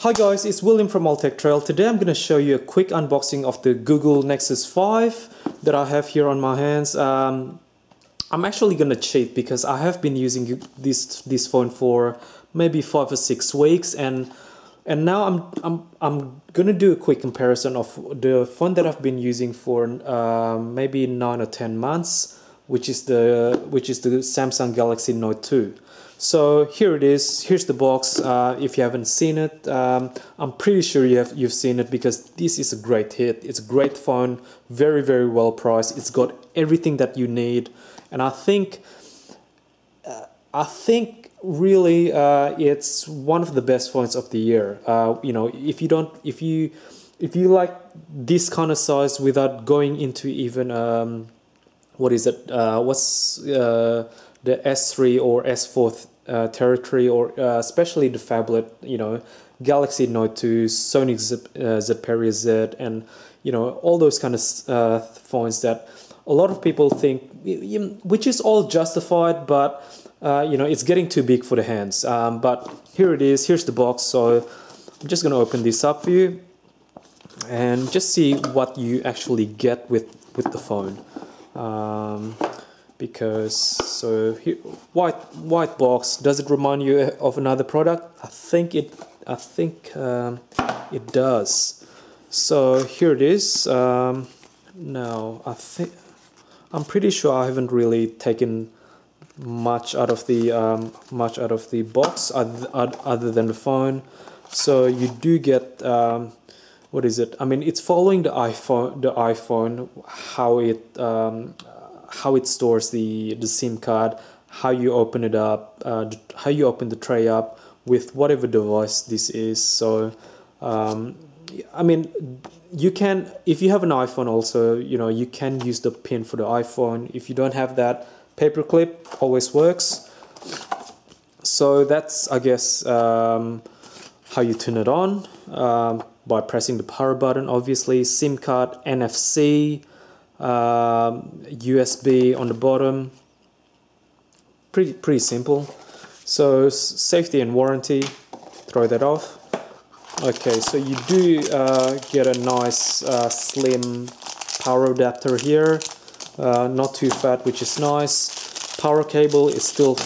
Hi guys, it's William from AllTechTrail. Today I'm going to show you a quick unboxing of the Google Nexus 5 that I have here on my hands. I'm actually going to cheat because I have been using this phone for maybe 5 or 6 weeks, and now I'm going to do a quick comparison of the phone that I've been using for maybe 9 or 10 months, which is the Samsung Galaxy Note 2. So here it is. Here's the box. If you haven't seen it, I'm pretty sure you've seen it because this is a great hit. It's a great phone, very well priced. It's got everything that you need, and I think really it's one of the best phones of the year. You know, if you like this kind of size without going into even what is it? What's the S3 or S4 territory, or especially the phablet, you know, Galaxy Note 2, Sony Xperia Z, and you know, all those kind of phones that a lot of people think, which is all justified, but you know, it's getting too big for the hands. But here it is. Here's the box. So I'm just going to open this up for you and just see what you actually get with the phone. Because so here, white box. Does it remind you of another product? I think it does. So here it is. Now I'm pretty sure I haven't really taken much out of the box other than the phone. So you do get what is it? I mean, it's following the iPhone, how it stores the SIM card, how you open it up, how you open the tray up with whatever device this is. So I mean, you can, if you have an iPhone also, you know, you can use the pin for the iPhone. If you don't have that, paperclip always works. So that's, I guess, how you turn it on, by pressing the power button, obviously. SIM card, NFC, USB on the bottom. Pretty simple. So safety and warranty, throw that off. Okay, so you do get a nice slim power adapter here, not too fat, which is nice. Power cable is still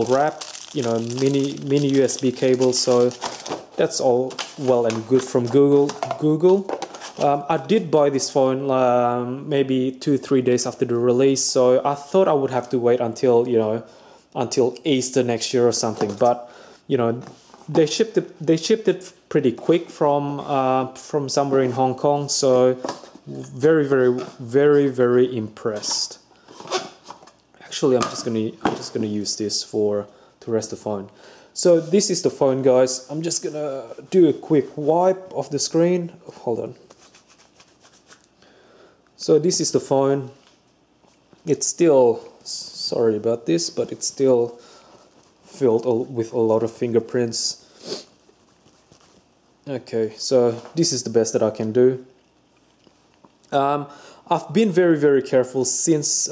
wrapped, you know, mini USB cable. So that's all well and good from Google. I did buy this phone maybe 2-3 days after the release, so I thought I would have to wait until, you know, until Easter next year or something. But you know, they shipped it pretty quick from somewhere in Hong Kong. So very impressed. Actually, I'm just gonna use this to rest the phone. So this is the phone, guys. I'm just gonna do a quick wipe of the screen. Hold on. So this is the phone. It's still, sorry about this, but it's still filled with a lot of fingerprints. Okay, so this is the best that I can do. I've been very careful since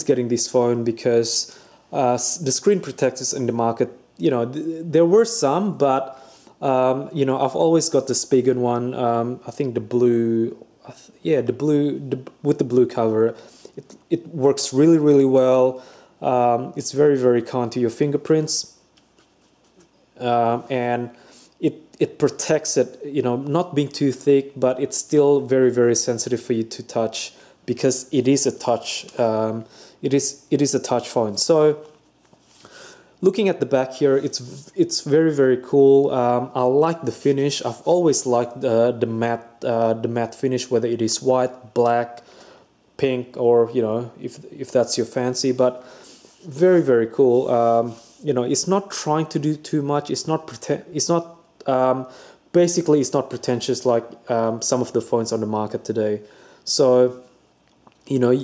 getting this phone because the screen protectors in the market, you know, there were some, but you know, I've always got the Spigen one. I think the blue. Yeah, with the blue cover, it works really well. It's very kind to your fingerprints, and it protects it. You know, not being too thick, but it's still very sensitive for you to touch because it is a touch. It is a touch phone. So looking at the back here, it's very cool. I like the finish. I've always liked the matte finish, whether it is white, black, pink, or you know, if that's your fancy. But very cool. You know, it's not trying to do too much. It's not basically it's not pretentious like some of the phones on the market today. So you know,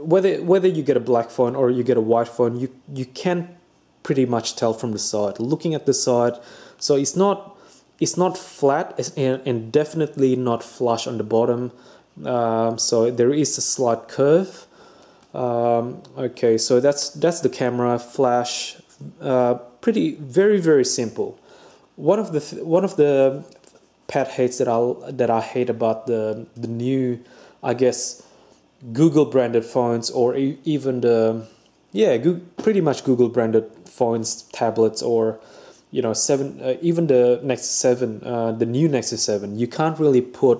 whether you get a black phone or you get a white phone, you can pretty much tell from the side. Looking at the side, so it's not flat and definitely not flush on the bottom. So there is a slight curve. Okay, so that's the camera, flash. Very simple. one of the pet hates that I hate about the new, I guess, Google branded phones, or even the pretty much Google branded phones, tablets, or even the Nexus 7, the new Nexus 7. You can't really put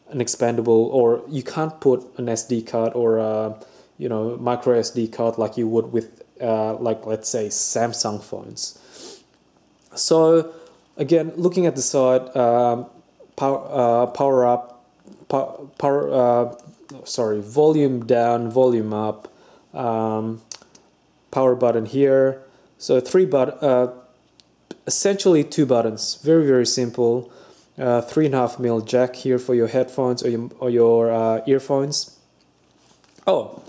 an expandable, or you can't put an SD card or a micro SD card like you would with like, let's say, Samsung phones. So again, looking at the side, volume down, volume up, power button here. So essentially 2 buttons, very, very simple. 3.5mm jack here for your headphones or your earphones. Oh,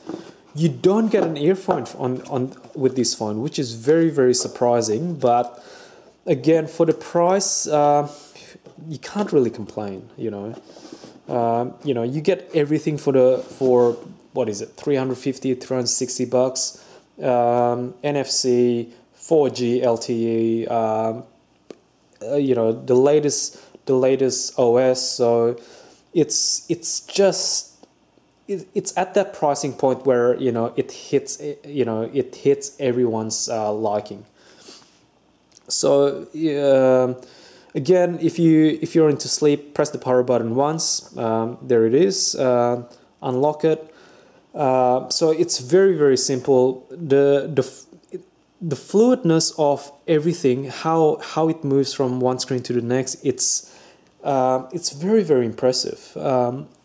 you don't get an earphone on with this phone, which is very, very surprising. But again, for the price, you can't really complain. You get everything for what is it, 350, 360 bucks. NFC, 4G LTE, the latest OS. So it's at that pricing point where it hits everyone's liking. So again, if you're into sleep, press the power button once. There it is. Unlock it. So it's very, very simple. The fluidness of everything, how it moves from one screen to the next, it's very, very impressive.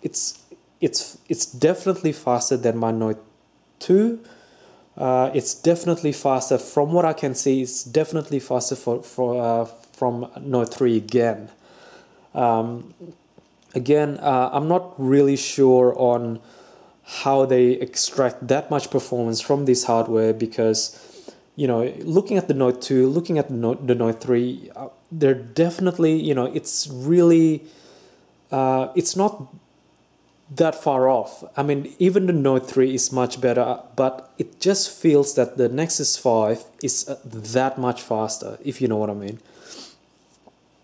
It's definitely faster than my Note 2. It's definitely faster, from what I can see. It's definitely faster from Note 3 again. I'm not really sure on how they extract that much performance from this hardware, because looking at the Note 2, looking at the Note 3, they're definitely, it's really, it's not that far off. I mean, even the Note 3 is much better, but it just feels that the Nexus 5 is that much faster, if you know what I mean.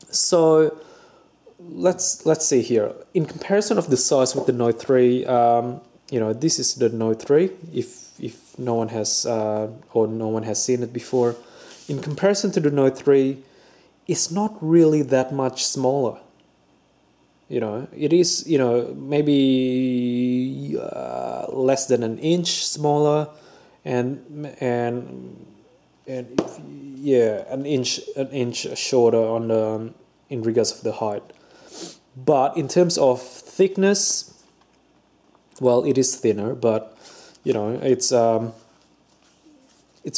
So let's see here. In comparison of the size with the Note 3, this is the Note 3. If no one has seen it before, in comparison to the Note 3, it's not really that much smaller. It is maybe less than an inch smaller, and an inch shorter on the in regards of the height. But in terms of thickness, well, it is thinner, but it's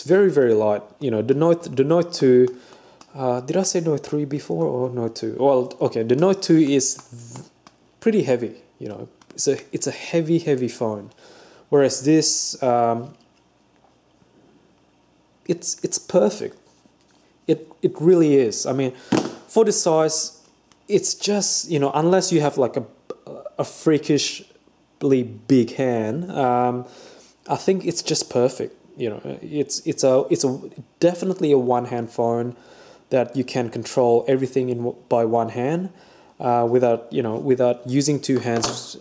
very, very light. The Note 2. Did I say Note 3 before, or Note 2? Well, okay, the Note 2 is pretty heavy. It's a heavy phone, whereas this it's perfect. It really is. I mean, for the size, it's just unless you have like a freakishly big hand, I think it's just perfect. It's definitely a one-hand phone that you can control everything by one hand, without using two hands.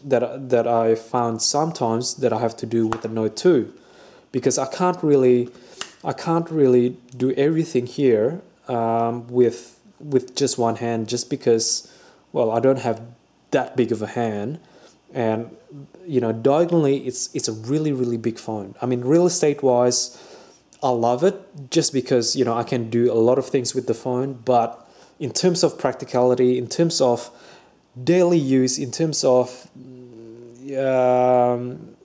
That I found sometimes that I have to do with the Note 2, because I can't really do everything here with just one hand, just because, well, I don't have that big of a hand, and diagonally it's a really, really big phone. I mean, real estate wise, I love it just because I can do a lot of things with the phone, but in terms of practicality, in terms of daily use, in terms of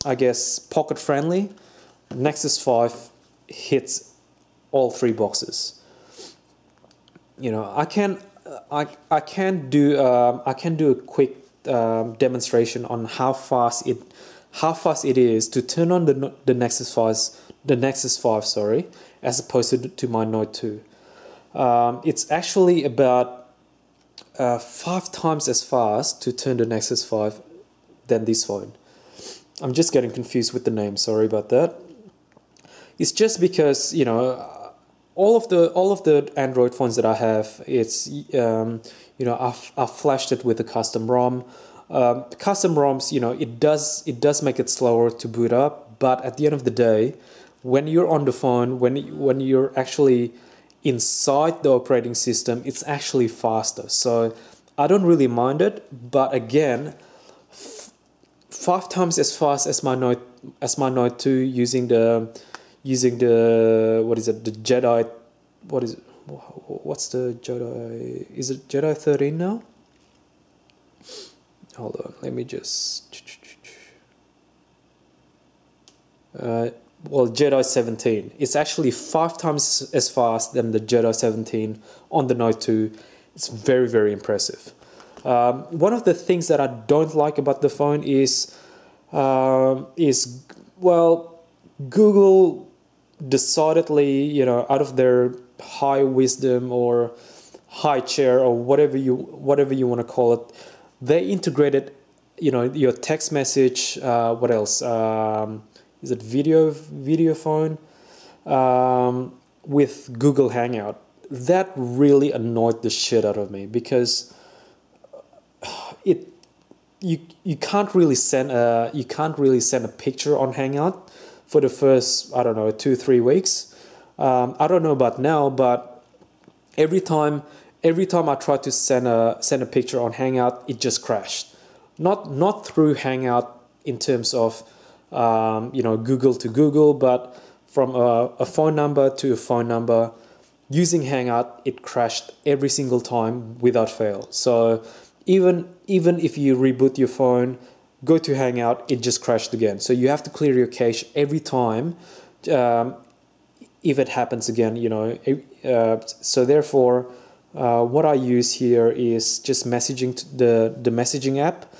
I guess pocket friendly, Nexus 5 hits all three boxes. I can do a quick demonstration on how fast it is to turn on the Nexus 5, sorry, as opposed to my Note 2. It's actually about 5 times as fast to turn the Nexus 5 than this phone. I'm just getting confused with the name, sorry about that. It's just because all of the Android phones that I have, it's I've flashed it with a custom ROM. Custom ROMs, it does make it slower to boot up, but at the end of the day, when you're on the phone, when you're actually inside the operating system, it's actually faster. So I don't really mind it, but again, 5 times as fast as my Note 2 using the what is it, the Jedi, what's the Jedi, is it Jedi 13 now? Hold on, let me just Jedi 17. It's actually 5 times as fast than the Jedi 17 on the Note 2. It's very, very impressive. One of the things that I don't like about the phone is Google decidedly, out of their high wisdom or high chair or whatever you want to call it, they integrated, your text message. What else? Is it video phone with Google Hangout? That really annoyed the shit out of me, because you can't really send a picture on Hangout for the first, I don't know, 2-3 weeks. I don't know about now, but every time I tried to send a picture on Hangout, it just crashed. Not through Hangout in terms of Google to Google, but from a phone number to a phone number. Using Hangout, it crashed every single time without fail. So even if you reboot your phone, go to Hangout, it just crashed again. So you have to clear your cache every time if it happens again. So therefore, what I use here is just messaging, the messaging app.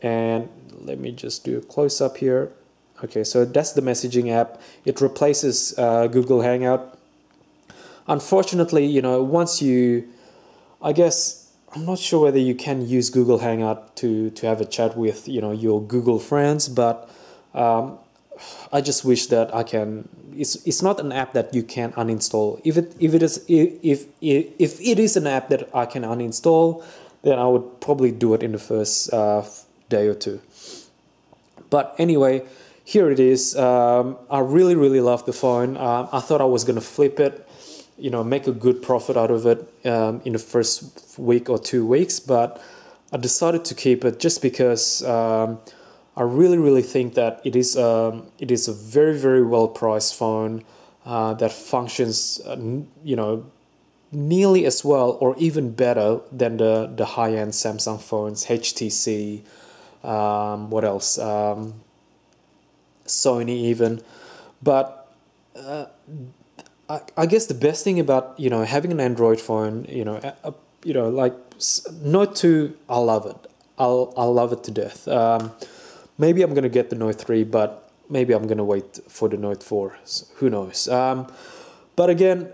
And let me just do a close up here. Okay, so that's the messaging app. It replaces Google Hangout. Unfortunately, once I guess, I'm not sure whether you can use Google Hangout to have a chat with, your Google friends, but I just wish that I can. It's not an app that you can uninstall. If it is an app that I can uninstall, then I would probably do it in the first day or two. But anyway, here it is. I really, really love the phone. I thought I was going to flip it, make a good profit out of it in the first week or 2 weeks, but I decided to keep it just because I really, really think that it is a very, very well priced phone that functions, nearly as well or even better than the high end Samsung phones, HTC. What else? Sony even, but I guess the best thing about having an Android phone, like Note 2, I love it. I'll love it to death. Maybe I'm gonna get the Note 3, but maybe I'm gonna wait for the Note 4. So who knows? But again,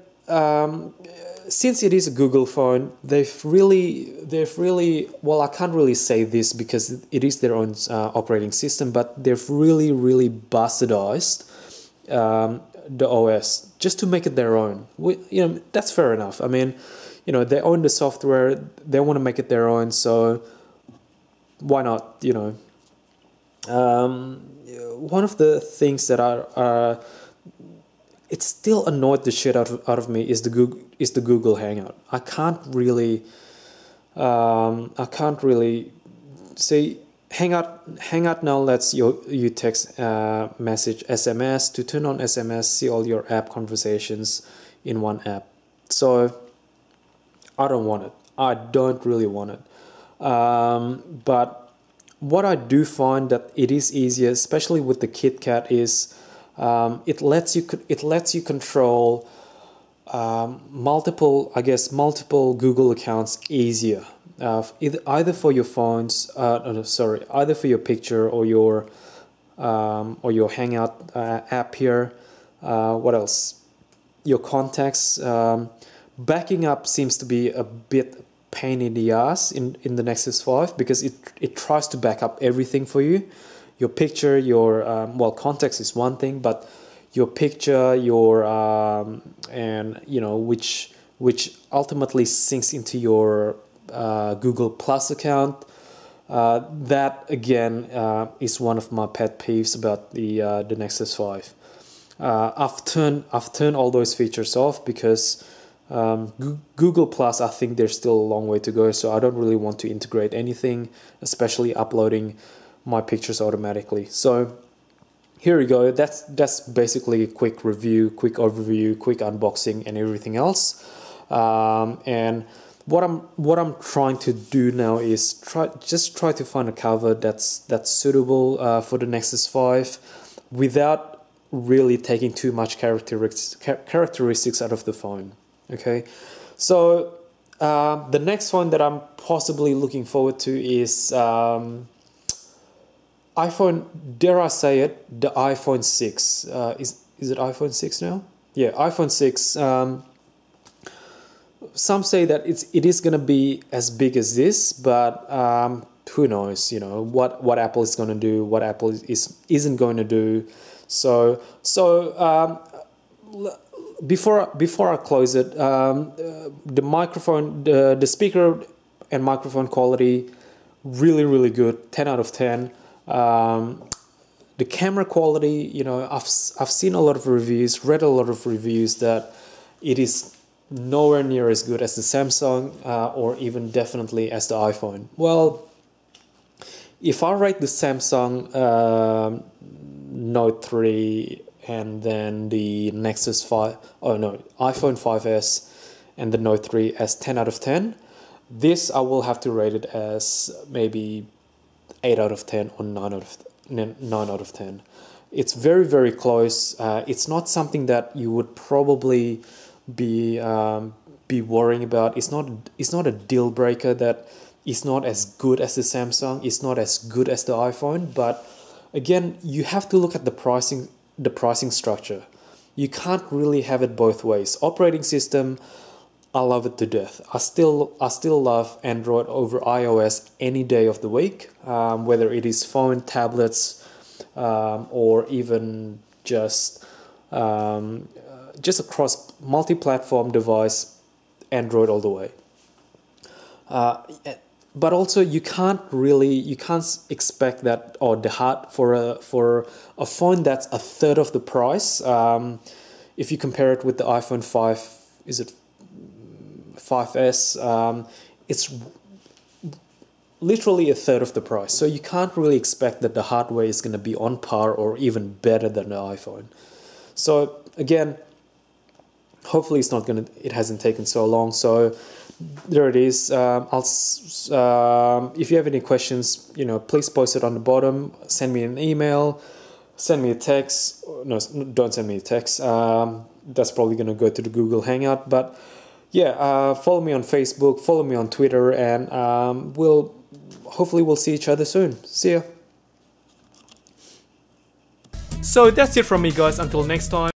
since it is a Google phone, they've really well, I can't really say this because it is their own operating system, but they've really bastardized the OS just to make it their own. That's fair enough. I mean, they own the software, they want to make it their own, so why not? One of the things that it still annoyed the shit out of me is the Google Hangout. I can't really say Hangout now lets you text message SMS. To turn on SMS, see all your app conversations in one app. So I don't want it. I don't really want it. But what I do find that it is easier, especially with the KitKat, is it lets you control multiple Google accounts easier. Either for your phones, either for your picture or your Hangout app here. What else? Your contacts. Backing up seems to be a bit pain in the ass in the Nexus 5 because it tries to back up everything for you. Your picture, your contacts is one thing, but your picture, your and you know, which ultimately syncs into your Google Plus account. That again is one of my pet peeves about the Nexus 5. I've turned all those features off because Google Plus, I think there's still a long way to go, so I don't really want to integrate anything, especially uploading my pictures automatically. So here we go. That's basically a quick review, quick overview, quick unboxing, and everything else. And what I'm trying to do now is try to find a cover that's suitable for the Nexus 5 without really taking too much characteristics out of the phone. Okay, so the next phone that I'm possibly looking forward to is iPhone. Dare I say it? The iPhone 6. Is it iPhone 6 now? Yeah, iPhone 6. Some say that it is going to be as big as this, but who knows? You know what Apple is going to do, what Apple isn't going to do. So before I close it, the microphone, the speaker and microphone quality, really good. 10 out of 10. The camera quality, you know, I've seen a lot of reviews, read a lot of reviews that it is nowhere near as good as the Samsung or even definitely as the iPhone. Well, if I rate the Samsung Note 3 and then the Nexus 5, iPhone 5S and the Note 3 as 10 out of 10, this I will have to rate it as maybe 8 out of 10 or 9 out of 10. It's very close. It's not something that you would probably be worrying about. It's not a deal breaker that is not as good as the Samsung. It's not as good as the iPhone. But again, you have to look at the pricing structure. You can't really have it both ways. Operating system, I love it to death. I still love Android over iOS any day of the week, whether it is phone, tablets, or even just across multi-platform device, Android all the way. But also you can't expect that, or the hard for a phone that's a third of the price. If you compare it with the iPhone 5, is it 5S? It's literally a third of the price. So you can't really expect that the hardware is going to be on par or even better than the iPhone. So again, hopefully it hasn't taken so long. So there it is. If you have any questions, you know, please post it on the bottom. Send me an email. Send me a text. No, don't send me a text. That's probably going to go to the Google Hangout. But yeah, follow me on Facebook. Follow me on Twitter, and hopefully we'll see each other soon. See ya. So that's it from me, guys. Until next time.